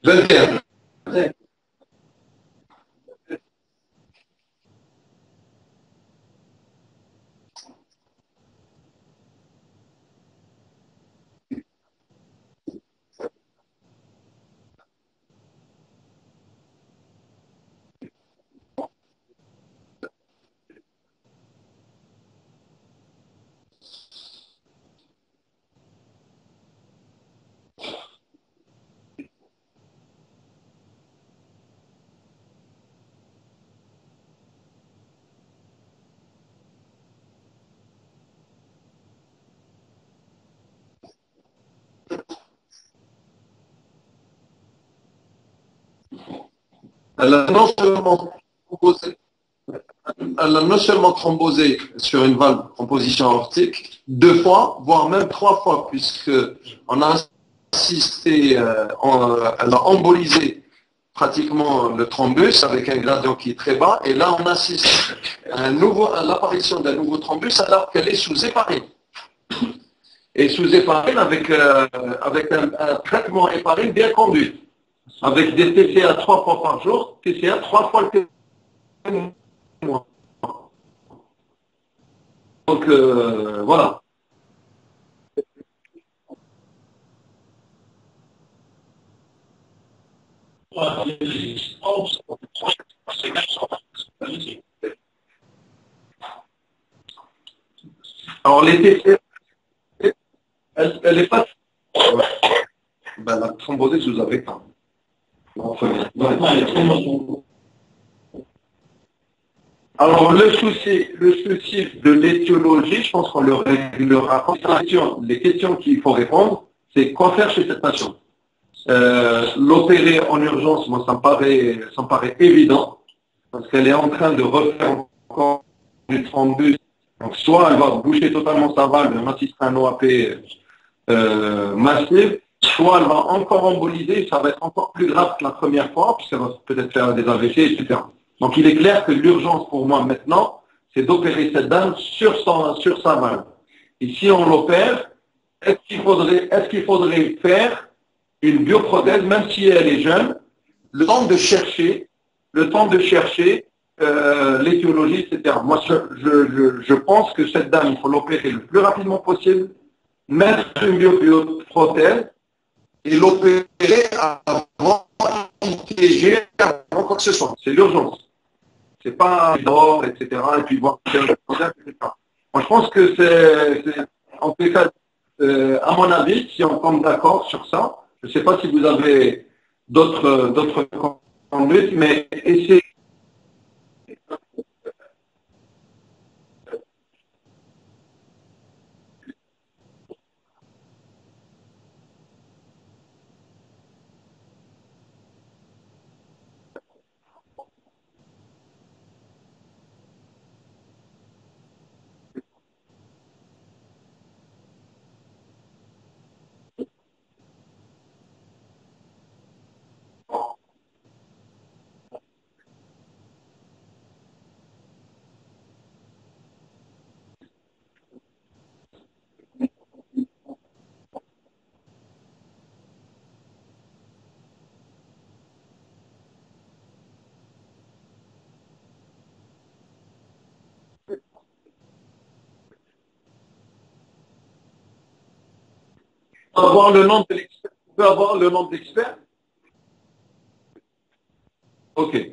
[SPEAKER 3] Deuxième.
[SPEAKER 1] Elle a non seulement thrombosé, elle a non seulement thrombosé sur une valve en position aortique 2 fois, voire même 3 fois, puisque on a assisté, elle a embolisé pratiquement le thrombus avec un gradient qui est très bas, et là on assiste à l'apparition d'un nouveau thrombus alors qu'elle est sous héparine. Et sous héparine avec un traitement héparine bien conduit, avec des TCA 3 fois par jour, TCA 3 fois le mois. Donc voilà. Alors les TCA, elle n'est pas... Ouais. Ben, la thrombosée sous avec pas. Alors le souci de l'étiologie, je pense qu'on le réglera. Les questions qu'il faut répondre, c'est quoi faire chez cette patiente. L'opérer en urgence, moi ça me paraît évident, parce qu'elle est en train de refaire encore du thrombus. Donc soit elle va boucher totalement sa valve, elle assister à un OAP massif, soit elle va encore emboliser, ça va être encore plus grave que la première fois, puisqu'elle va peut-être faire des AVC, etc. Donc il est clair que l'urgence pour moi maintenant, c'est d'opérer cette dame sur sa valve. Et si on l'opère, est-ce qu'il faudrait faire une bioprothèse, même si elle est jeune, le temps de chercher l'étiologie, etc. Moi, je pense que cette dame, il faut l'opérer le plus rapidement possible, mettre une bioprothèse et l'opérer avant ITG, avant quoi que ce soit. C'est l'urgence. C'est pas d'or, etc. Et puis voir etc. Moi, je pense que c'est en tout cas, à mon avis, si on tombe d'accord sur ça, je ne sais pas si vous avez d'autres conduites, mais essayez. Avoir le nom de l'expert. On peut avoir le nom de l'expert? Ok.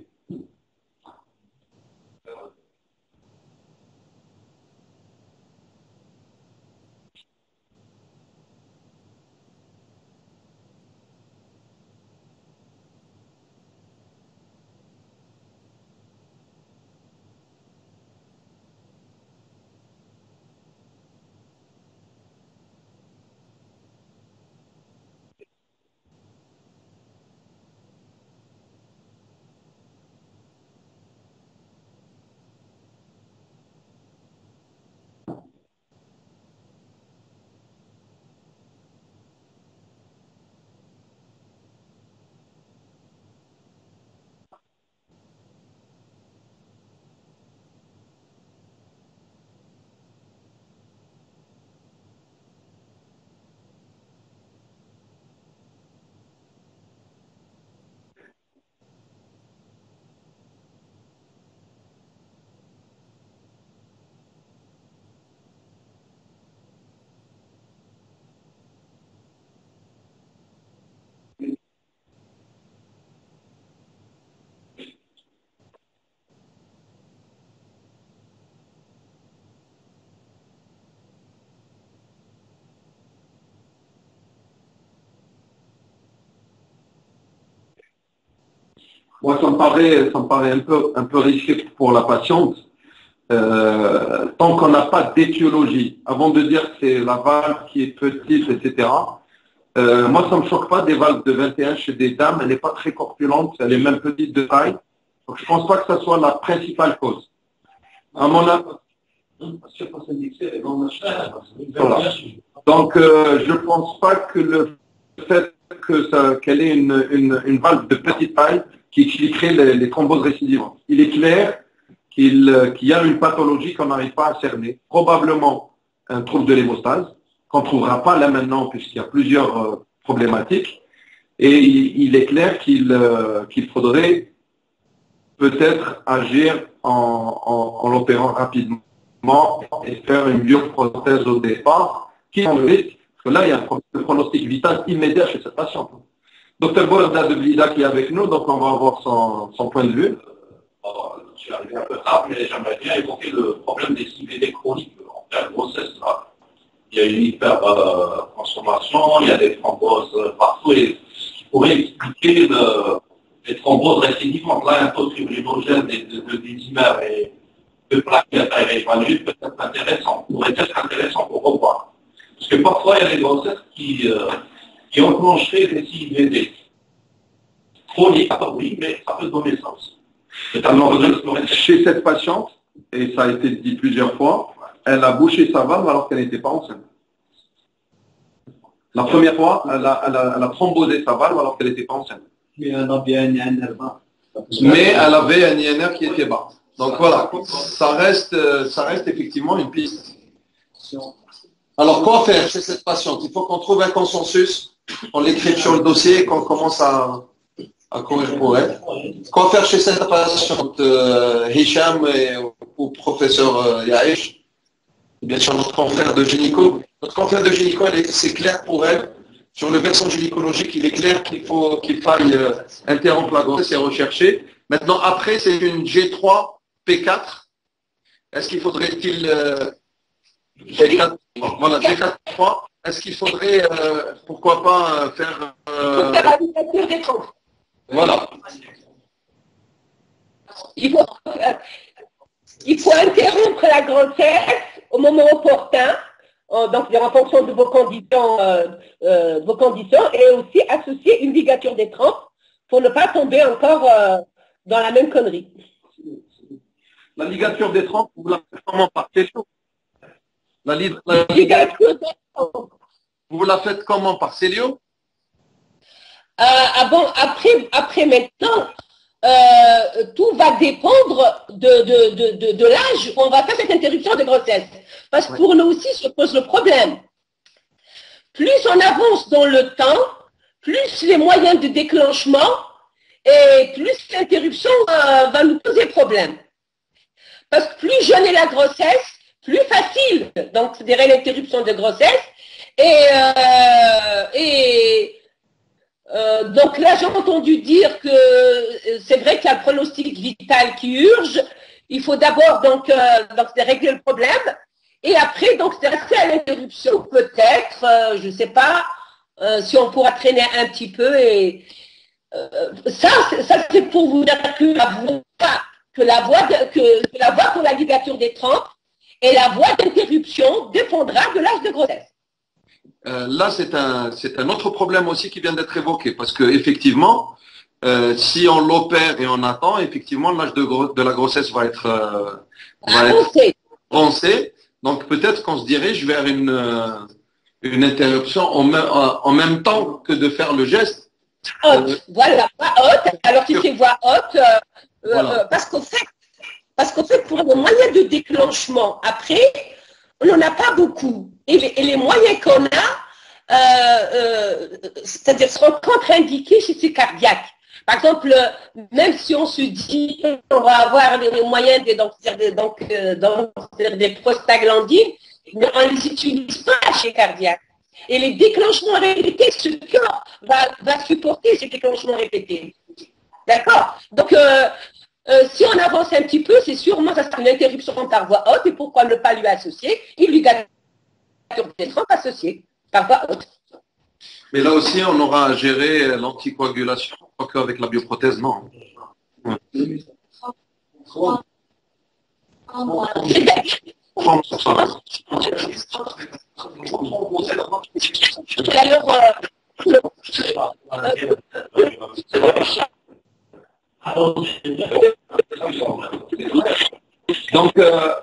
[SPEAKER 1] Moi, ça me paraît un peu risqué pour la patiente. Tant qu'on n'a pas d'étiologie, avant de dire que c'est la valve qui est petite, etc.,
[SPEAKER 3] Moi, ça ne me choque pas des valves de 21 chez des dames. Elle n'est pas très corpulente, elle est même petite de taille. Donc, je ne pense pas que ça soit la principale cause. À mon avis, voilà. Donc, je ne pense pas que le fait qu'elle ait une valve de petite taille qui crée les thromboses récidivantes. Il est clair qu'il y a une pathologie qu'on n'arrive pas à cerner, probablement un trouble de l'hémostase, qu'on ne trouvera pas là maintenant puisqu'il y a plusieurs problématiques. Et il est clair qu'il faudrait peut-être agir en l'opérant rapidement et faire une bioprothèse au départ, qui en risque, parce que là, il y a un pronostic vital immédiat chez cette patiente. Docteur Borda de Blida qui est avec nous, donc on va avoir son point de vue.
[SPEAKER 8] Je suis arrivé un peu tard, mais j'aimerais bien évoquer le problème des CVD chroniques en pleine grossesse. Là. Il y a une hyper-transformation, il y a des thromboses partout, et ce qui pourrait expliquer les thromboses récidivantes. Là, un taux fibrinogène de dimères et de plaquettes à évaluer peut être intéressant, pourrait être intéressant pour revoir. Parce que parfois, il y a des grossesses qui enclencheraient des CVD chroniques, oui, mais ça peut donner ça aussi.
[SPEAKER 3] Chez cette patiente, et ça a été dit plusieurs fois, elle a bouché sa valve alors qu'elle n'était pas enceinte. La première fois, elle a thrombosé sa valve alors qu'elle n'était pas enceinte.
[SPEAKER 9] Mais elle avait un INR bas.
[SPEAKER 3] Mais elle avait un INR qui était bas. Donc voilà, ça reste effectivement une piste.
[SPEAKER 1] Alors, quoi faire chez cette patiente? Il faut qu'on trouve un consensus, on l'écrit sur le dossier et qu'on commence à courir pour elle. Quoi faire chez cette patiente, Hicham ou professeur Yaesh? Bien sûr, notre confrère de gynéco. Notre confrère de gynéco, c'est clair pour elle. Sur le versant gynécologique, il est clair qu'il faille interrompre la grossesse et rechercher. Maintenant, après, c'est une G3, P4. Est-ce qu'il faudrait-il... G4, voilà, G4, 3. Est-ce qu'il faudrait, pourquoi pas, faire... Voilà.
[SPEAKER 4] Il faut interrompre la grossesse au moment opportun, donc en fonction de vos conditions, et aussi associer une ligature des trompes pour ne pas tomber encore dans la même connerie.
[SPEAKER 3] La ligature des trompes, vous la faites comment par cellio? La
[SPEAKER 4] Ligature des trompes.
[SPEAKER 3] Vous la faites comment par cellio?
[SPEAKER 4] Bon, après maintenant, tout va dépendre de l'âge où on va faire cette interruption de grossesse. Parce que pour nous aussi se pose le problème. Plus on avance dans le temps, plus les moyens de déclenchement et plus l'interruption va nous poser problème. Parce que plus jeune est la grossesse, plus facile, donc c'est l'interruption de grossesse. Donc là, j'ai entendu dire que c'est vrai qu'il y a le pronostic vital qui urge. Il faut d'abord donc régler le problème et après donc c'est rester à l'interruption peut-être, je ne sais pas si on pourra traîner un petit peu et ça c'est pour vous dire que la voie pour la ligature des trompes et la voie d'interruption dépendra de l'âge de grossesse.
[SPEAKER 1] Là, c'est un autre problème aussi qui vient d'être évoqué, parce que effectivement, si on l'opère et on attend, effectivement, l'âge de la grossesse va être avancé. Donc peut-être qu'on se dirige vers une interruption en même temps que de faire le geste.
[SPEAKER 4] Voilà, voix haute. Alors tu fais voix haute, voilà. Parce qu'au fait, pour les moyens de déclenchement, après, on n'en a pas beaucoup. Et les moyens qu'on a, c'est-à-dire seront contre-indiqués chez ces cardiaques. Par exemple, même si on se dit qu'on va avoir les moyens des prostaglandines, mais on ne les utilise pas chez cardiaques. Et les déclenchements répétés, ce corps va supporter ces déclenchements répétés. D'accord? Donc, si on avance un petit peu, c'est sûrement ça sera une interruption par voie haute, et pourquoi ne pas lui associer une ligature des trompes associée par voie haute.
[SPEAKER 1] Mais là aussi, on aura à gérer l'anticoagulation, quoique avec la bioprothèse, non. Ouais.
[SPEAKER 4] Alors,
[SPEAKER 3] Donc,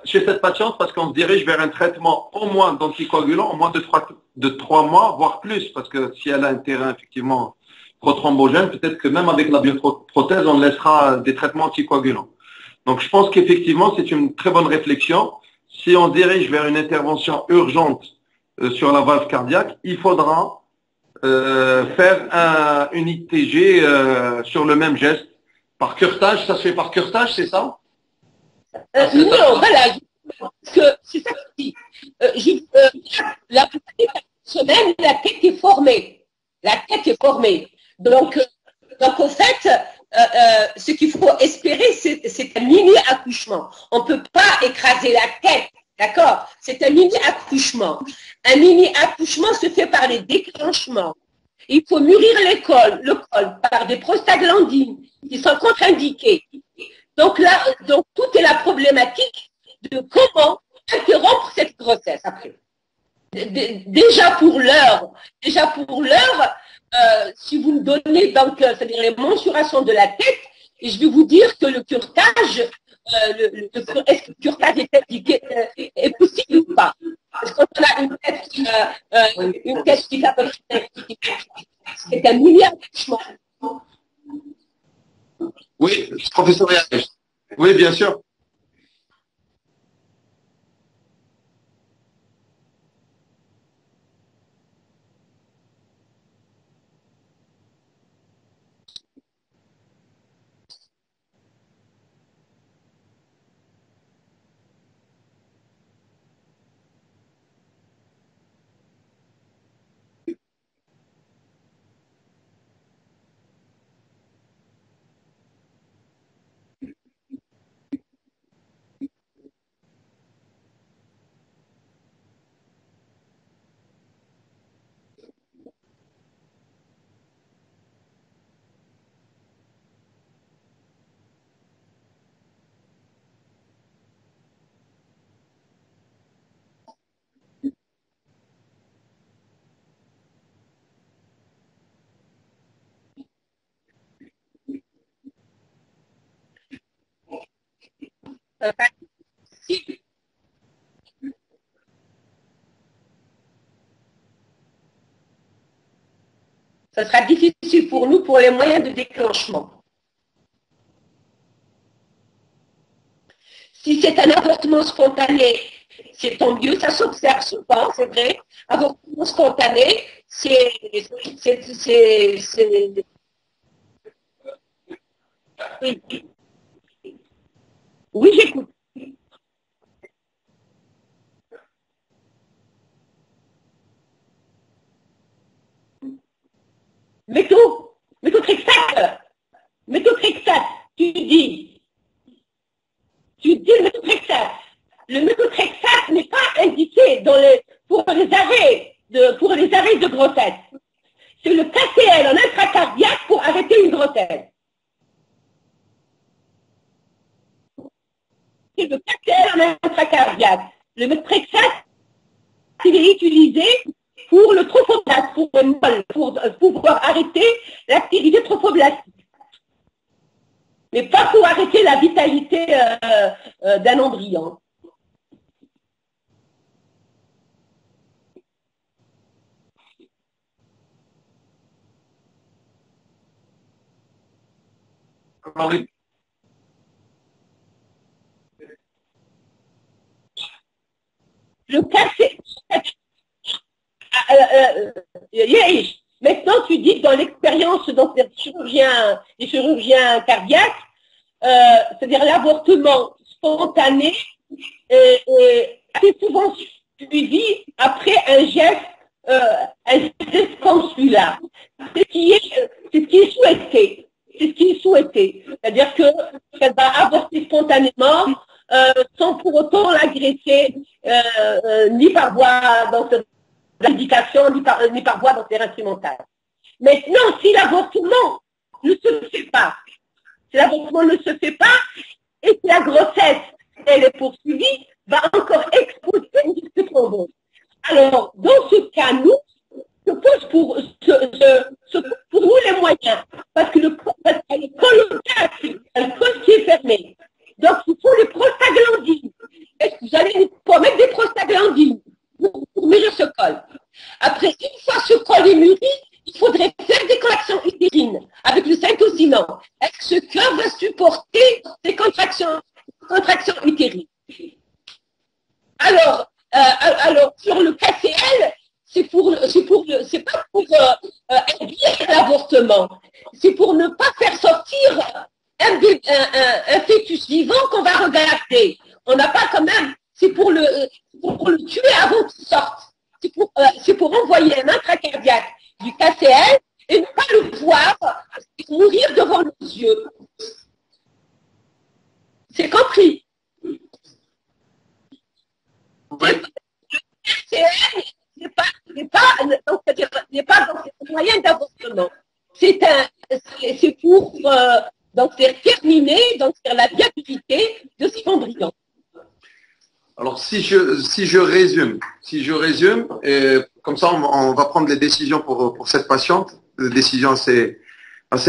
[SPEAKER 3] chez cette patiente, parce qu'on se dirige vers un traitement au moins d'anticoagulant, au moins de 3 mois, voire plus, parce que si elle a un terrain effectivement prothrombogène, peut-être que même avec la bioprothèse, on laissera des traitements anticoagulants. Donc, je pense qu'effectivement, c'est une très bonne réflexion. Si on se dirige vers une intervention urgente sur la valve cardiaque, il faudra faire une ITG sur le même geste. Par curetage, ça se fait par curetage, c'est ça?
[SPEAKER 4] Non, voilà, c'est ça que je dis. La plupart des semaines, la tête est formée. La tête est formée. Donc en fait, ce qu'il faut espérer, c'est un mini-accouchement. On ne peut pas écraser la tête, d'accord? C'est un mini-accouchement. Un mini-accouchement se fait par les déclenchements. Il faut mûrir le col par des prostaglandines qui sont contre-indiquées. Donc là, tout est la problématique de comment interrompre cette grossesse après. Déjà pour l'heure, si vous me donnez donc, c'est-à-dire les mensurations de la tête, et je vais vous dire que le curetage, est-ce que le curetage est indiqué, est possible ou pas? Parce que quand on a une tête qui s'appelle, c'est un mini-accouchement.
[SPEAKER 3] Oui, professeur Yaresh. Oui, bien sûr.
[SPEAKER 4] Ça sera difficile pour nous pour les moyens de déclenchement. Si c'est un avortement spontané, c'est tant mieux, ça s'observe souvent, c'est vrai. Avortement spontané, Oui, j'écoute. Méthotrexate, tu dis le méthotrexate. Le méthotrexate n'est pas indiqué pour les arrêts de grossesse. C'est le KCL en intracardiaque pour arrêter une grossesse. C'est le KCL en intracardiaque. Le méthotrexate, il est utilisé pour le trophoblaste, pour pouvoir arrêter l'activité trophoblastique. Mais pas pour arrêter la vitalité d'un embryon. Le cachet. Maintenant, tu dis que dans l'expérience des chirurgiens cardiaques, c'est-à-dire l'avortement spontané est assez souvent suivi après un geste comme celui-là. C'est ce qui est souhaité. C'est ce qui est souhaité. C'est-à-dire qu'elle va avorter spontanément sans pour autant l'agresser ni par voie d'indication, ni par voie instrumentale. Maintenant, si l'avortement ne se fait pas, et que la grossesse, elle est poursuivie, va encore exposer une disque thrombose. Alors, dans ce cas, nous, se pose pour nous les moyens, parce que le colocasse mûrir ce col. Après, une fois ce col est mûri, il faudrait faire des contractions utérines avec le cinqueciment. Est-ce que ce cœur va supporter ces contractions utérines? Alors, sur le KCL, c'est pas pour induire l'avortement, c'est pour ne pas faire sortir un fœtus vivant qu'on va regarder. On n'a pas quand même, c'est pour le tuer avant qu'il sorte. C'est pour envoyer un intracardiaque du KCL et ne pas le voir mourir devant nos yeux. C'est compris?
[SPEAKER 1] Oui.
[SPEAKER 4] Le KCL n'est pas un moyen d'avortement. C'est pour terminer la viabilité de cet embryon.
[SPEAKER 1] Alors, si je résume, et comme ça, on va prendre les décisions pour cette patiente, des décisions assez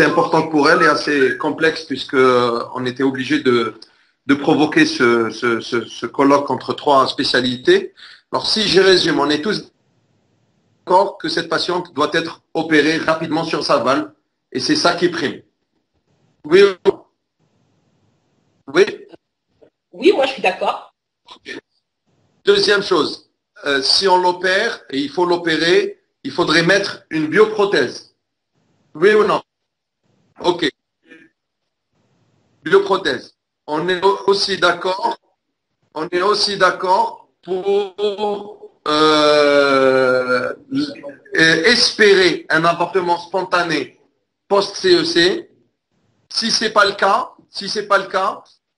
[SPEAKER 1] importantes pour elle et assez complexes puisque on était obligé de provoquer ce colloque entre 3 spécialités. Alors, si je résume, on est tous d'accord que cette patiente doit être opérée rapidement sur sa valve et c'est ça qui prime. Oui. Oui.
[SPEAKER 4] Oui, moi je suis d'accord.
[SPEAKER 1] Deuxième chose, si on l'opère et il faut l'opérer, il faudrait mettre une bioprothèse. Oui ou non? Ok. Bioprothèse. On est aussi d'accord pour espérer un avortement spontané post-CEC. Si c'est pas le cas,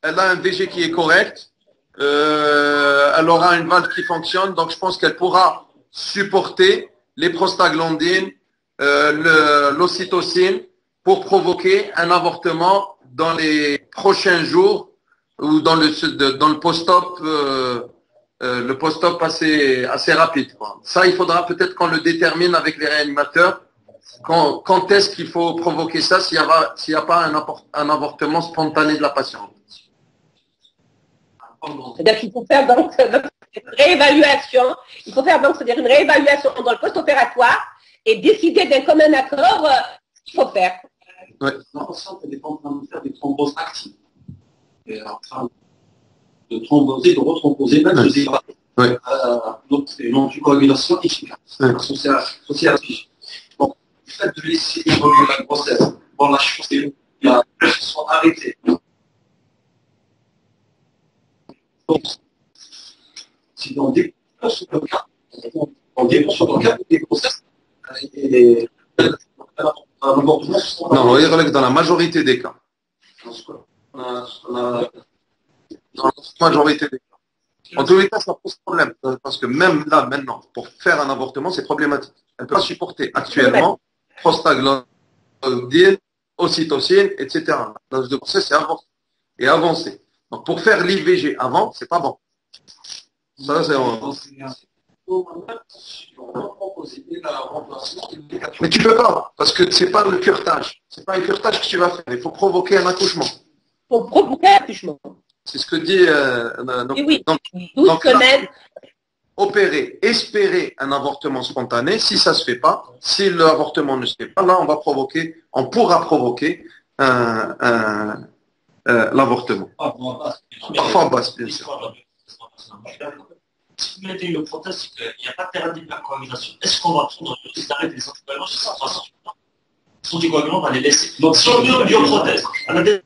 [SPEAKER 1] elle a un VG qui est correct. Elle aura une valve qui fonctionne, donc je pense qu'elle pourra supporter les prostaglandines, l'ocytocine pour provoquer un avortement dans les prochains jours ou dans le post-op, le post-op assez rapide, quoi. Ça, il faudra peut-être qu'on le détermine avec les réanimateurs. Quand est-ce qu'il faut provoquer ça s'il n'y a pas un avortement spontané de la patiente?
[SPEAKER 4] C'est-à-dire qu'il faut faire donc une réévaluation. Il faut faire donc une réévaluation dans le post-opératoire et décider d'un commun accord ce qu'il faut faire.
[SPEAKER 1] Ouais.
[SPEAKER 2] La patiente est en train de faire des thromboses actives. Elle est en train de thromboser, de retromboser, même de séparer.
[SPEAKER 1] Ouais.
[SPEAKER 2] Donc c'est une anticoagulation efficace.
[SPEAKER 1] Ouais.
[SPEAKER 2] Associative. Donc, le fait de laisser évoluer la grossesse dans la chose et la sont arrêtés. Donc, si dans des cas, des grossesses, et
[SPEAKER 1] non, on va dire que dans la majorité des cas. Dans la majorité des cas. En tous les cas, ça pose problème. Parce que même là, maintenant, pour faire un avortement, c'est problématique. Elle ne peut pas supporter actuellement prostaglandine, ocytocine, etc. L'âge de grossesse est avancé. Donc, pour faire l'IVG avant, c'est pas bon. Ça, c'est... Mais tu peux pas, parce que c'est pas le curetage. C'est pas un curetage que tu vas faire. Il faut provoquer un accouchement.
[SPEAKER 4] Pour provoquer un accouchement.
[SPEAKER 1] C'est ce que dit...
[SPEAKER 4] oui,
[SPEAKER 1] donc
[SPEAKER 4] semaines.
[SPEAKER 1] Opérer, espérer un avortement spontané, si ça se fait pas, si l'avortement ne se fait pas, là, on pourra provoquer l'avortement. Parfois basse, bien sûr.
[SPEAKER 8] Si vous mettez une prothèse, c'est qu'il n'y a pas de terrain d'hypercoagulation. Est-ce qu'on va prendre le risque d'arrêter les anticoagulants sur 300? Les anticoagulants, on va les laisser. Donc, si on met une bioprothèse, on a déjà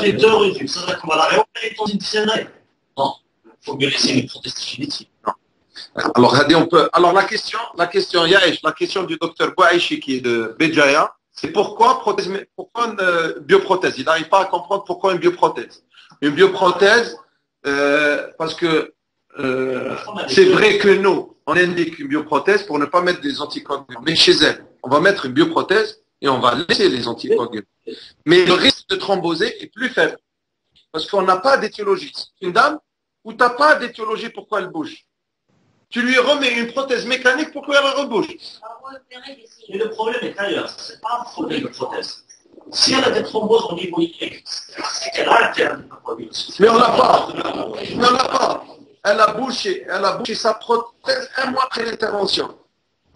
[SPEAKER 8] fait 2 revues, ça veut dire qu'on va la réopérer dans une dizaine d'années. Non, il faut mieux laisser une prothèse définitive.
[SPEAKER 1] Alors, la question, Yaëch, la question du docteur Bouaïchi qui est de Béjaïa, c'est pourquoi une bioprothèse? Il n'arrive pas à comprendre pourquoi une bioprothèse. Une bioprothèse, parce que c'est vrai que nous, on indique une bioprothèse pour ne pas mettre des anticoagulants. Mais chez elle, on va mettre une bioprothèse et on va laisser les anticoagulants. Mais le risque de thromboser est plus faible. Parce qu'on n'a pas d'étiologie. Une dame où tu n'as pas d'étiologie, pourquoi elle bouge? Tu lui remets une prothèse mécanique, pourquoi elle rebouge?
[SPEAKER 8] Mais le problème est ailleurs. Ce n'est pas un problème de prothèse. Si elle a des thromboses au niveau iliaque, c'est qu'elle a un terrain d'hypercoagulation.
[SPEAKER 1] Mais on n'a pas. elle a bouché sa prothèse un mois après l'intervention.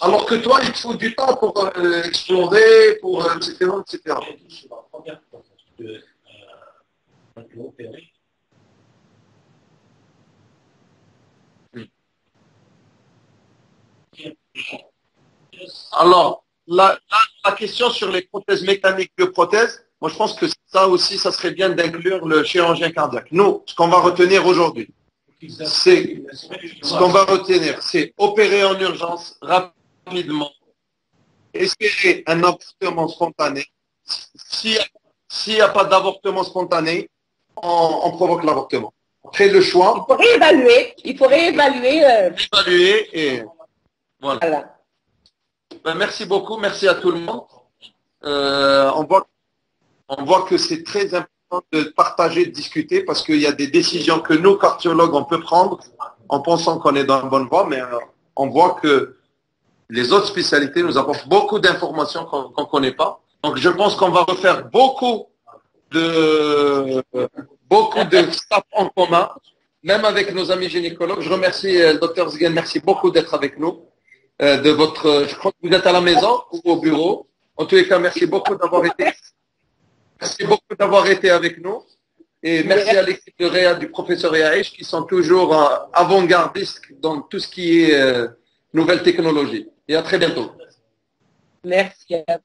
[SPEAKER 1] Alors que toi, il te faut du temps pour explorer, pour etc., etc.
[SPEAKER 8] C'est la première fois que on peut opérer.
[SPEAKER 1] Alors, la question sur les prothèses mécaniques de prothèses, moi je pense que ça aussi, ça serait bien d'inclure le chirurgien cardiaque. Nous, ce qu'on va retenir aujourd'hui, c'est opérer en urgence rapidement, espérer un avortement spontané. S'il n'y a pas d'avortement spontané, on provoque l'avortement. Après le choix.
[SPEAKER 4] Il faut réévaluer.
[SPEAKER 1] Évaluer et voilà.
[SPEAKER 4] Voilà.
[SPEAKER 1] Ben, merci beaucoup, merci à tout le monde. On voit que c'est très important de partager, de discuter, parce qu'il y a des décisions que nous, cardiologues, on peut prendre en pensant qu'on est dans la bonne voie, mais on voit que les autres spécialités nous apportent beaucoup d'informations qu'on ne connaît pas. Donc je pense qu'on va refaire beaucoup de staff en commun, même avec nos amis gynécologues. Je remercie le docteur Zgen, merci beaucoup d'être avec nous. Je crois que vous êtes à la maison ou au bureau. En tous les cas, merci beaucoup d'avoir été avec nous. Et merci à l'équipe de Réa, du professeur Yaïch, qui sont toujours avant-gardistes dans tout ce qui est nouvelles technologies. Et à très bientôt.
[SPEAKER 4] Merci à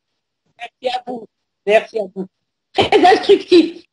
[SPEAKER 4] vous. Merci à vous. Très instructif.